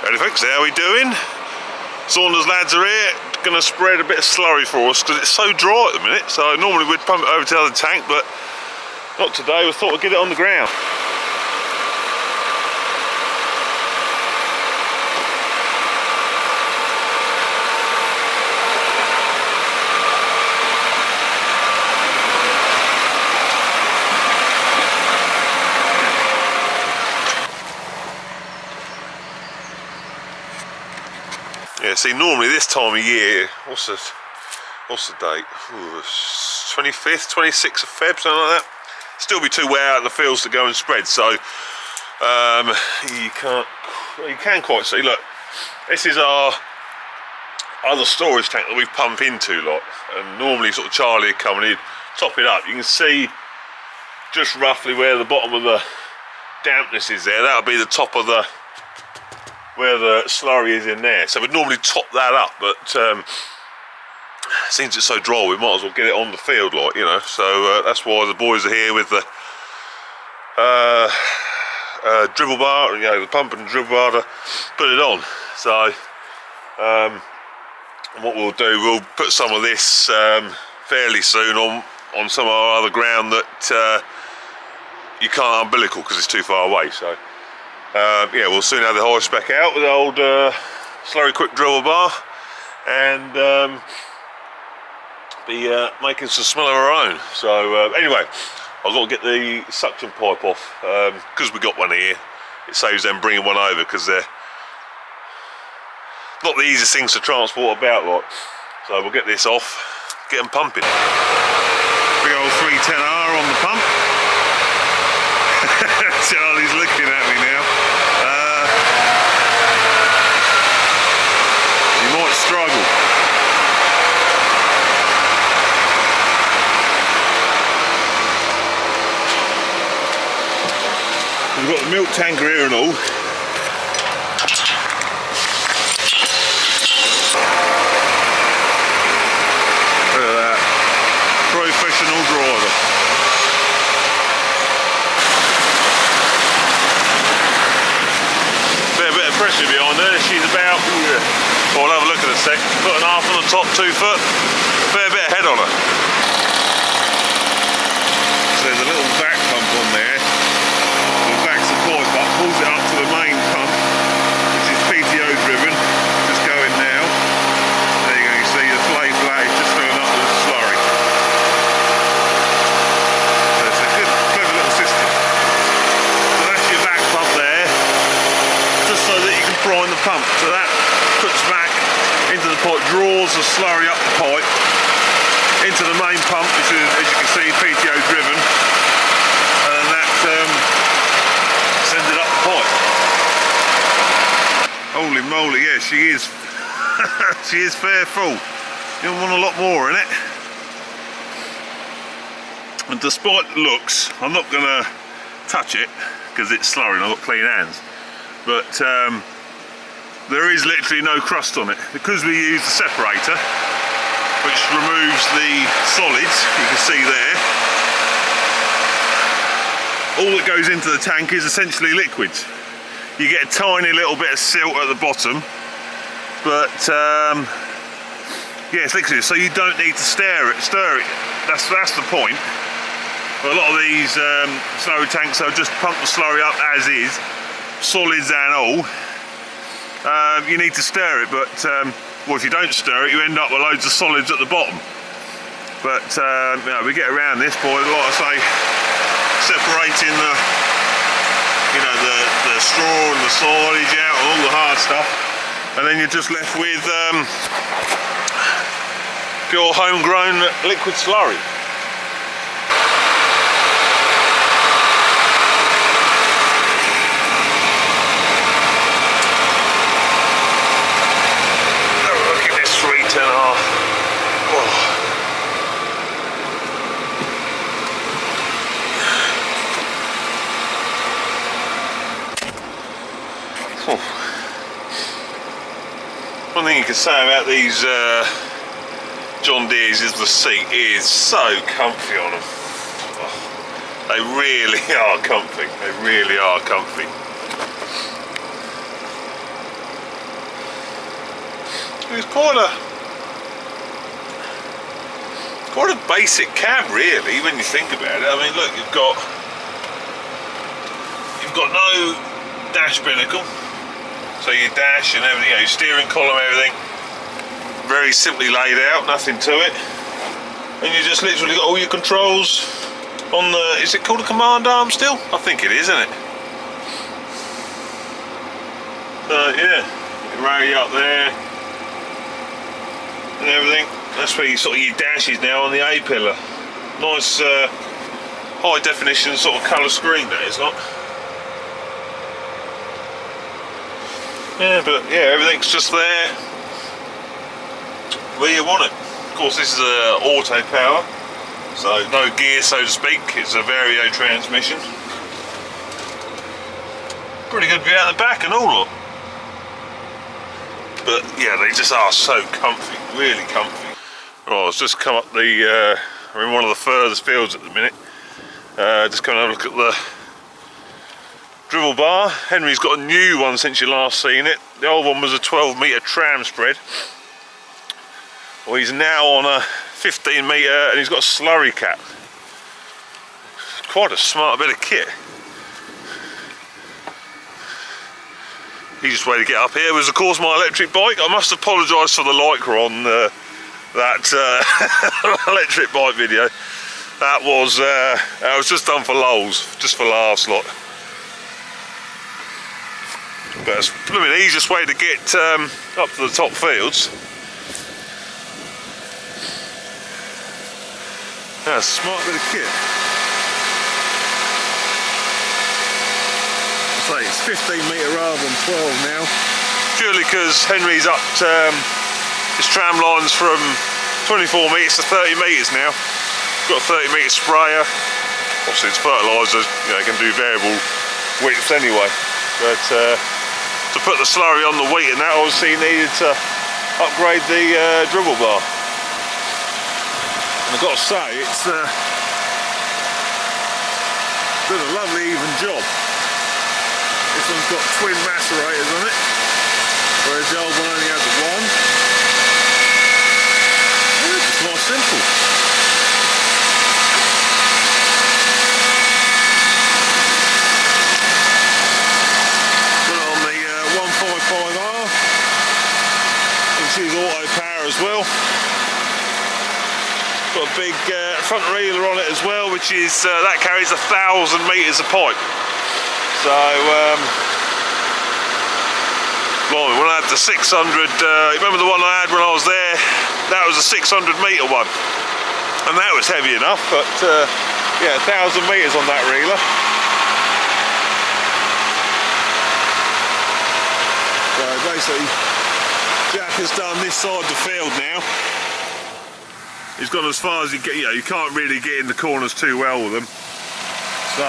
Ready folks, how we doing? Saunders lads are here, gonna spread a bit of slurry for us because it's so dry at the minute. So normally we'd pump it over to the other tank, but not today. We thought we'd get it on the ground. Yeah, see, normally this time of year, what's the date? Ooh, 25th, 26th of Feb, something like that. Still be too wet out in the fields to go and spread, so you can quite see. Look, this is our other storage tank that we pump into, lot. And normally, sort of Charlie would come and he'd top it up. You can see just roughly where the bottom of the dampness is there. That'll be the top of the where the slurry is in there, so we'd normally top that up, but since it's so dry we might as well get it on the field, like, you know. So that's why the boys are here with the dribble bar, you know, the pump and dribble bar to put it on. So what we'll do, we'll put some of this fairly soon on some of our other ground that you can't umbilical because it's too far away. So yeah, we'll soon have the high spec out with the old Slurry quick dribble bar, and be making some smell of our own. So anyway, I've got to get the suction pipe off because we got one here. It saves them bringing one over because they're not the easiest things to transport about, like. So we'll get this off, get them pumping. Big old 310R on the pump. Charlie's looking at me now. You might struggle. We've got the milk tanker here and all. Look at that. Professional driver. Pressure behind her. She's about, well, I'll have a look in a sec, 1.5 foot on the top, 2 foot, fair bit of head on her. So there's a little back pump on there, the backs the pipe up, pulls it up to the main pump, which is PTO driven, just going now. There you go, you see the flame blade just filling up with the slurry. So it's a good, clever little system. So that's your back pump there, just so that you can prime the pump. So that puts back into the pipe, draws the slurry up the pipe into the main pump, which is, as you can see, PTO driven, and then that sends it up the pipe. Holy moly, yeah, she is she is fair full. You want a lot more in it. And despite the looks, I'm not going to touch it because it's slurry and I've got clean hands. But there is literally no crust on it because we use the separator, which removes the solids. You can see there, all that goes into the tank is essentially liquids. You get a tiny little bit of silt at the bottom, but yeah, it's liquid, so you don't need to stir it. That's the point. But a lot of these slurry tanks, they'll just pump the slurry up as is, solids and all. You need to stir it, but well, if you don't stir it, you end up with loads of solids at the bottom. But you know, we get around this by, like I say, separating the, you know, the straw and the silage out, all the hard stuff, and then you're just left with pure homegrown liquid slurry. One thing you can say about these John Deere's is the seat is so comfy on them. Oh, they really are comfy. They really are comfy. It's quite a basic cab, really, when you think about it. I mean, look, you've got no dash binnacle, so your dash and everything, your steering column, everything, very simply laid out, nothing to it, and you just literally got all your controls on the, is it called a command arm still? I think it is, isn't it? Yeah, radio up there and everything. That's where you sort of your dash is now on the A pillar. Nice high definition sort of colour screen that is, not. Yeah, but yeah, everything's just there where you want it. Of course, this is auto power, so no gear, so to speak. It's a vario transmission. Pretty good view out the back and all. But yeah, they just are so comfy, really comfy. Right, let's just come up the, we're in one of the furthest fields at the minute. Just come and have a look at the dribble bar. Henry's got a new one since you last seen it. The old one was a 12-metre tram spread. Well, he's now on a 15-metre and he's got a slurry cap. Quite a smart bit of kit. Easiest way to get up here was, of course, my electric bike. I must apologise for the lycra on that electric bike video. That was just done for lols, just for laughs, lot. But it's the easiest way to get up to the top fields. That's a smart bit of kit. I say it's 15-metre rather than 12 now. Purely because Henry's upped his tram lines from 24 metres to 30 metres now. Got a 30-metre sprayer. Obviously, it's fertiliser, you know, can do variable widths anyway. But to put the slurry on the wheat and that, obviously needed to upgrade the dribble bar. And I've got to say, it's done a lovely even job. This one's got twin macerators on it, whereas the old one only had the one. Yeah, it's more simple. Put it on the 155R, which is auto power as well. Got a big front reeler on it as well, which is that carries 1,000 metres of pipe. So, blimey, when I had the 600, remember the one I had when I was there? That was a 600-metre one, and that was heavy enough. But yeah, 1,000 metres on that reeler. So basically, Jack has done this side of the field now. He's gone as far as you get. You know, you can't really get in the corners too well with them. So.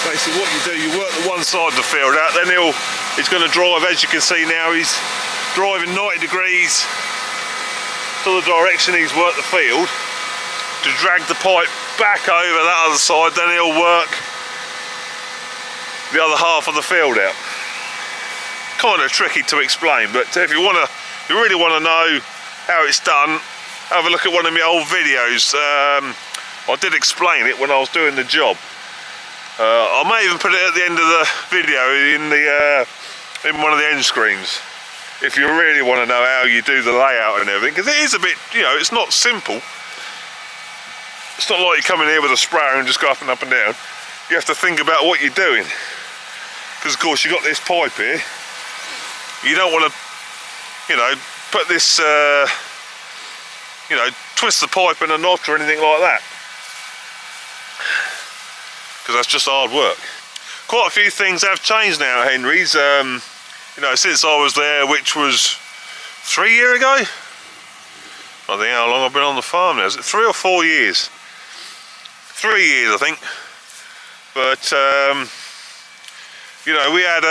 Basically what you do, you work the one side of the field out, then he's going to drive, as you can see now, he's driving 90 degrees to the direction he's worked the field to drag the pipe back over that other side, then he'll work the other half of the field out. Kind of tricky to explain, but if you really want to know how it's done, have a look at one of my old videos. I did explain it when I was doing the job. I may even put it at the end of the video in one of the end screens, if you really want to know how you do the layout and everything, because it is a bit, you know, it's not simple. It's not like you come in here with a sprayer and just go up and down. You have to think about what you're doing, because of course you've got this pipe here. You don't want to, you know, put this, you know, twist the pipe in a knot or anything like that, because that's just hard work. Quite a few things have changed now at Henry's, you know, since I was there, which was 3 years ago. I don't think how long I've been on the farm now. Is it 3 or 4 years? 3 years, I think. But you know, we had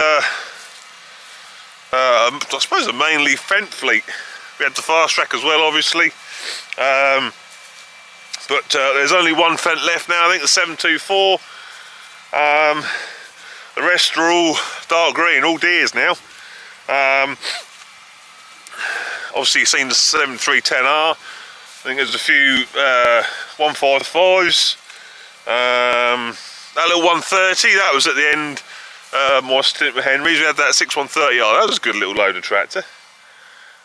I suppose a mainly Fendt fleet. We had the fast track as well, obviously. But there's only one Fendt left now, I think the 724. The rest are all dark green, all Deeres now. Obviously you've seen the 7310R. I think there's a few 155s. That little 130, that was at the end my stint with Henry's. We had that 6130R, that was a good little loader tractor.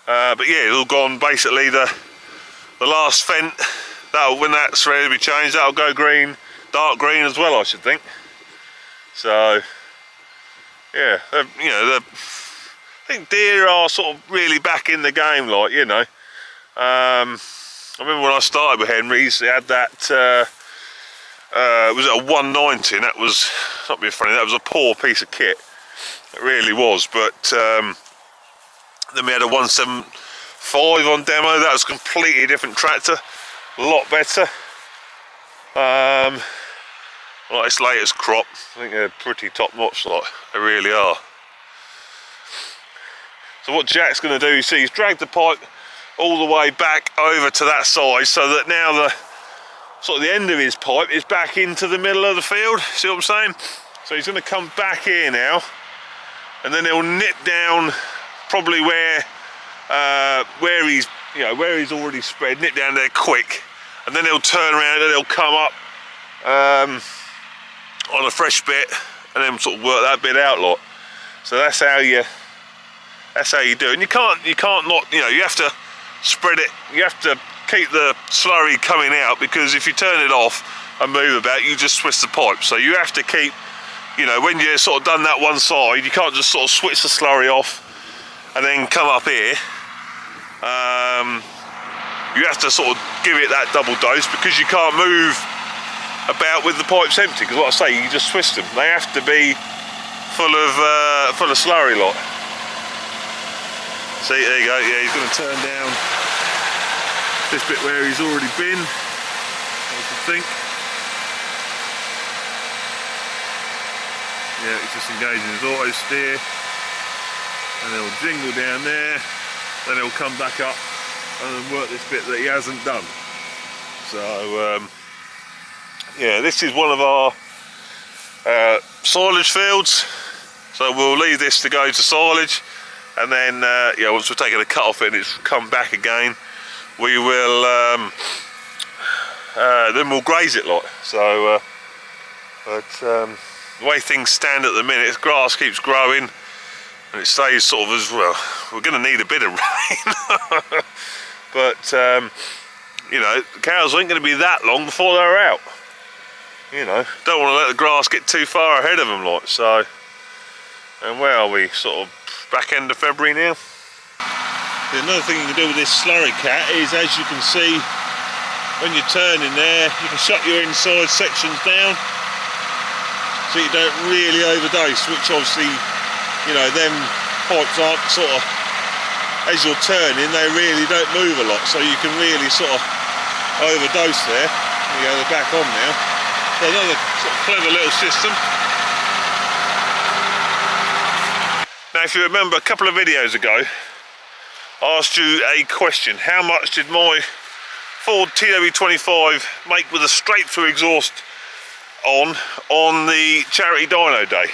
But yeah, it's all gone. Basically the last fent, when that's ready to be changed, that'll go green, dark green as well, I should think. So yeah, you know, I think Deere are sort of really back in the game, like, you know. I remember when I started with Henry's, they had that was it a 190, and that was, not being funny, that was a poor piece of kit, it really was. But then we had a 175 on demo. That was a completely different tractor, a lot better. Like this latest crop, I think they're pretty top notch, like, they really are. So what Jack's going to do, you see, he's dragged the pipe all the way back over to that side, so that now the sort of the end of his pipe is back into the middle of the field. See what I'm saying? So he's going to come back here now, and then he'll nip down probably where he's, you know, where he's already spread, nip down there quick, and then he'll turn around and he'll come up on a fresh bit, and then sort of work that bit out, lot. So that's how you do it. And you can't not, you know, you have to spread it, you have to keep the slurry coming out, because if you turn it off and move about, you just twist the pipe. So you have to keep, you know, when you're sort of done that one side, you can't just sort of switch the slurry off and then come up here. You have to sort of give it that double dose, because you can't move about with the pipes empty, because what I say, you just twist them. They have to be full of slurry, lot. See, there you go. Yeah, he's going to turn down this bit where he's already been, I should think. Yeah, he's just engaging his auto steer, and he'll jingle down there, then he'll come back up and work this bit that he hasn't done. So yeah, this is one of our silage fields, so we'll leave this to go to silage, and then yeah, once we've taken a cut off it and it's come back again, we will then we'll graze it, like. So the way things stand at the minute, grass keeps growing and it stays sort of as well. We're going to need a bit of rain, but you know, the cows ain't going to be that long before they're out. You know, don't want to let the grass get too far ahead of them, like. So, and where are we? Sort of back end of February now. Another thing you can do with this slurry cat is, as you can see, when you're turning there, you can shut your inside sections down so you don't really overdose, which obviously, you know, them pipes aren't sort of, as you're turning, they really don't move a lot, so you can really sort of overdose there. There you go, they're back on now. So another sort of clever little system. Now, if you remember a couple of videos ago, I asked you a question: how much did my Ford TW25 make with a straight through exhaust on the charity dyno day?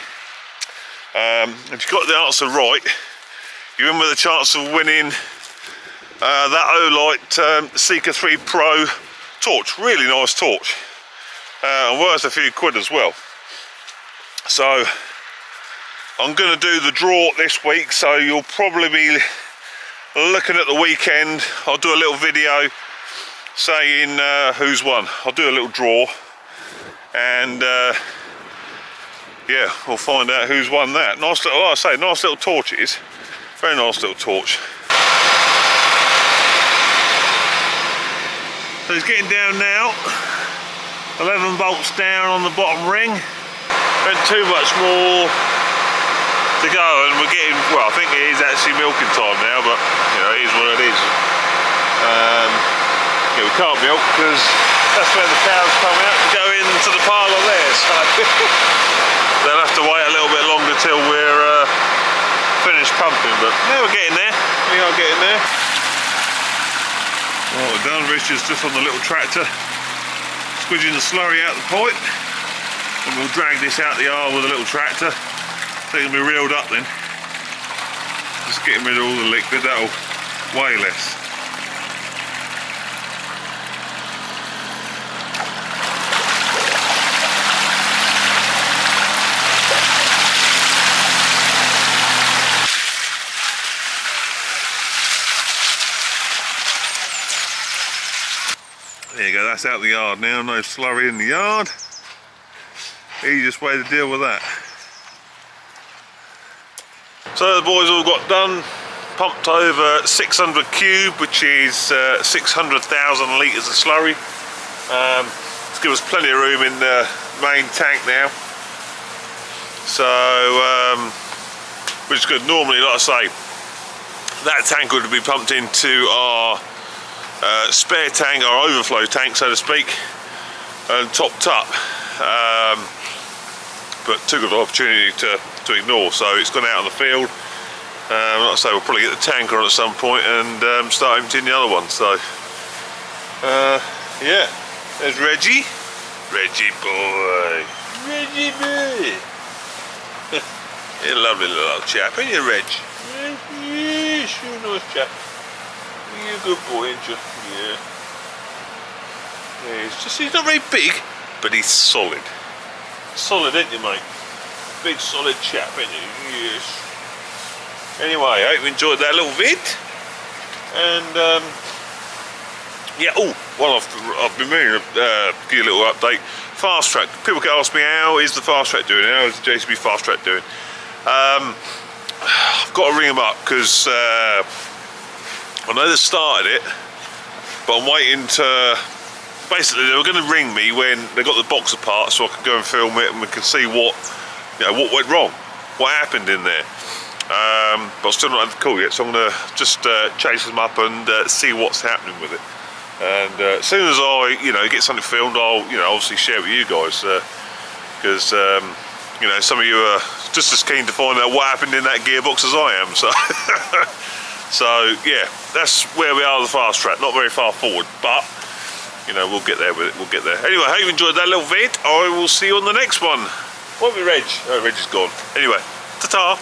If you got the answer right, you win with a chance of winning that Olight Seeker 3 Pro torch. Really nice torch, and worth a few quid as well. So I'm going to do the draw this week, so you'll probably be looking at the weekend. I'll do a little video saying who's won. I'll do a little draw, and yeah, we'll find out who's won that. Nice little, like I say, nice little torch it is. Very nice little torch. So he's getting down now. 11 bolts down on the bottom ring. Went too much more to go, and we're getting, well, I think it is actually milking time now, but you know, it is what it is. Yeah, we can't milk because that's where the cows come out and go into the parlour there, so they'll have to wait a little bit longer till we're finished pumping, but yeah, we're getting there. We are getting there. What we've done, Rich is just on the little tractor squidging the slurry out the pipe, and we'll drag this out the aisle with a little tractor They can be reeled up then. Just getting rid of all the liquid, that'll weigh less. There you go, that's out the yard now, no slurry in the yard. Easiest way to deal with that. So the boys all got done, pumped over 600 cube, which is 600,000 litres of slurry. It's given us plenty of room in the main tank now. So, which is good. Normally, like I say, that tank would be pumped into our spare tank, our overflow tank, so to speak, and topped up. But too good an opportunity to ignore, so it's gone out on the field. Like I say, we'll probably get the tanker on at some point and start emptying the other one. So yeah, there's Reggie boy. You're a lovely little chap, ain't you, Reg? Yes, you're a nice chap. You're a good boy, ain't you? Yeah. Yeah, he's not very big, but he's solid. Solid, ain't you, mate? Big solid chap, ain't you? Yes. Anyway, I hope you enjoyed that little vid. And yeah, well, I've been meaning to give you a little update. Fast track. People can ask me, how is the fast track doing? How is the JCB fast track doing? I've got to ring them up because I know they started it, but I'm waiting to. Basically, they were going to ring me when they got the box apart, so I could go and film it and we could see what went wrong, what happened in there. But I've still not had the call yet, so I'm going to just chase them up and see what's happening with it. And as soon as I, get something filmed, I'll, obviously share it with you guys, because some of you are just as keen to find out what happened in that gearbox as I am. So, so yeah, that's where we are with the fast track. Not very far forward, but. We'll get there with it, we'll get there. Anyway, I hope you enjoyed that little vid. I will see you on the next one. Won't be Reg? Oh, Reg is gone. Anyway, ta-ta.